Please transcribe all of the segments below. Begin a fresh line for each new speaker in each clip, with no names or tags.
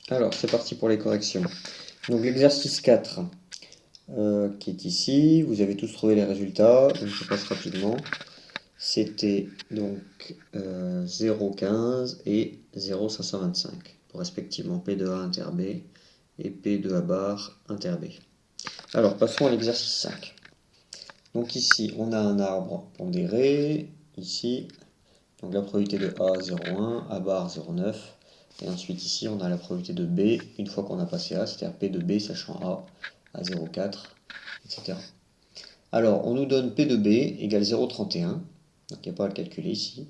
Alors, c'est parti pour les corrections. Donc, l'exercice 4, qui est ici, vous avez tous trouvé les résultats, donc je passe rapidement. C'était donc 0,15 et 0,525, pour respectivement P de A inter B et P de A bar inter B. Alors, passons à l'exercice 5. Donc ici, on a un arbre pondéré, ici, donc la probabilité de A 0,1, A bar 0,9, et ensuite ici, on a la probabilité de B une fois qu'on a passé A, c'est-à-dire P de B sachant A 0,4, etc. Alors, on nous donne P de B égale 0,31, donc il n'y a pas à le calculer ici,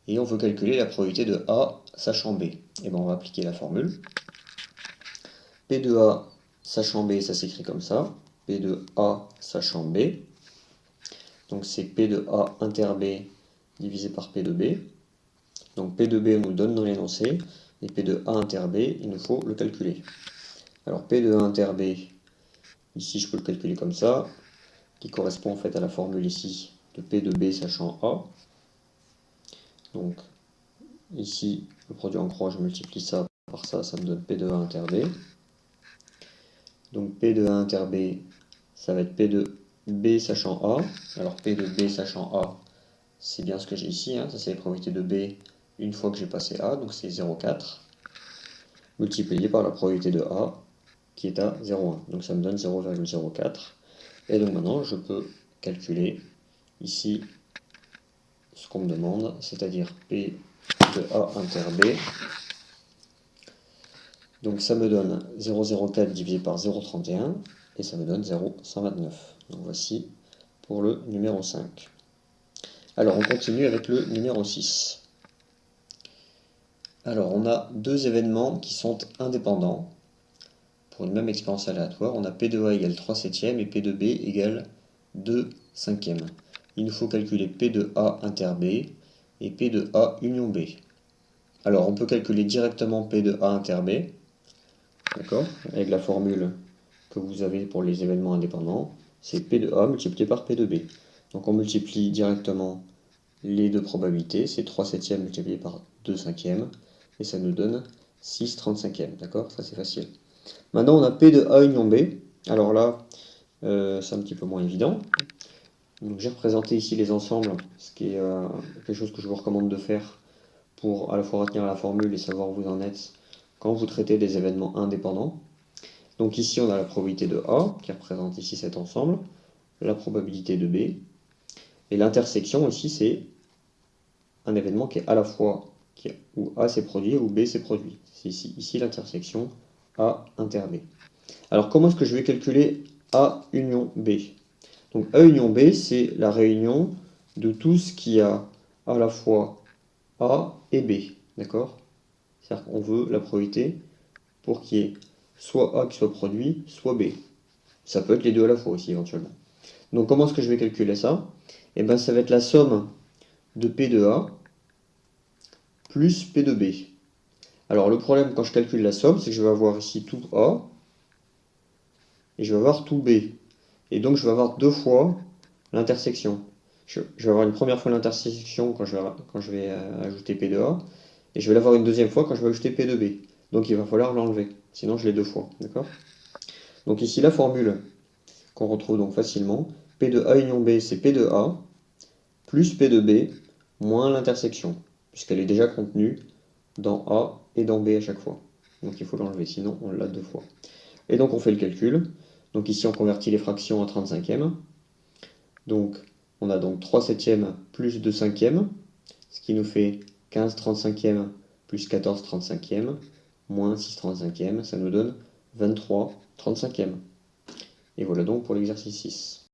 et on veut calculer la probabilité de A sachant B. Et bien on va appliquer la formule. P de A sachant B, ça s'écrit comme ça, P de A sachant B, donc c'est P de A inter B divisé par P de B. Donc P de B, on nous le donne dans l'énoncé, et P de A inter B, il nous faut le calculer. Alors P de A inter B, ici je peux le calculer comme ça, qui correspond en fait à la formule ici de P de B sachant A. Donc ici, le produit en croix, je multiplie ça par ça, ça me donne P de A inter B. Donc P de A inter B, ça va être P de B sachant A. Alors P de B sachant A, c'est bien ce que j'ai ici, hein. Ça c'est les probabilités de B une fois que j'ai passé A, donc c'est 0,4, multiplié par la probabilité de A, qui est à 0,1. Donc ça me donne 0,04. Et donc maintenant, je peux calculer ici ce qu'on me demande, c'est-à-dire P de A inter B. Donc ça me donne 0,04 divisé par 0,31 et ça me donne 0,129. Donc voici pour le numéro 5. Alors on continue avec le numéro 6. Alors on a deux événements qui sont indépendants. Pour une même expérience aléatoire, on a P de A égale 3 septièmes et P de B égale 2 cinquièmes. Il nous faut calculer P de A inter B et P de A union B. Alors on peut calculer directement P de A inter B, d'accord, avec la formule que vous avez pour les événements indépendants, c'est P de A multiplié par P de B. Donc on multiplie directement les deux probabilités, c'est 3 septièmes multiplié par 2 cinquièmes, et ça nous donne 6 35e, d'accord? Ça c'est facile. Maintenant on a P de A union B, alors là c'est un petit peu moins évident. Donc j'ai représenté ici les ensembles, ce qui est quelque chose que je vous recommande de faire pour à la fois retenir la formule et savoir où vous en êtes quand vous traitez des événements indépendants. Donc ici on a la probabilité de A, qui représente ici cet ensemble, la probabilité de B, et l'intersection ici c'est un événement qui est à la fois où A s'est produit ou B s'est produit. C'est ici l'intersection A inter B. Alors comment est-ce que je vais calculer A union B? Donc A union B, c'est la réunion de tout ce qui a à la fois A et B. D'accord? C'est-à-dire qu'on veut la probabilité pour qu'il y ait soit A qui soit produit, soit B. Ça peut être les deux à la fois aussi éventuellement. Donc comment est-ce que je vais calculer ça? Eh bien ça va être la somme de P de A plus P de B. Alors le problème quand je calcule la somme, c'est que je vais avoir ici tout A et je vais avoir tout B. Et donc je vais avoir deux fois l'intersection. Je vais avoir une première fois l'intersection quand je vais ajouter P de A, et je vais l'avoir une deuxième fois quand je vais ajouter P de B. Donc il va falloir l'enlever, sinon je l'ai deux fois. D'accord? Donc ici la formule qu'on retrouve donc facilement, P de A union B c'est P de A plus P de B moins l'intersection, puisqu'elle est déjà contenue dans A et dans B à chaque fois. Donc il faut l'enlever, sinon on l'a deux fois. Et donc on fait le calcul. Donc ici on convertit les fractions en 35e. Donc on a donc 3 septièmes plus 2 cinquièmes, ce qui nous fait 15 35e plus 14 35e, moins 6 35e, ça nous donne 23 35e. Et voilà donc pour l'exercice 6.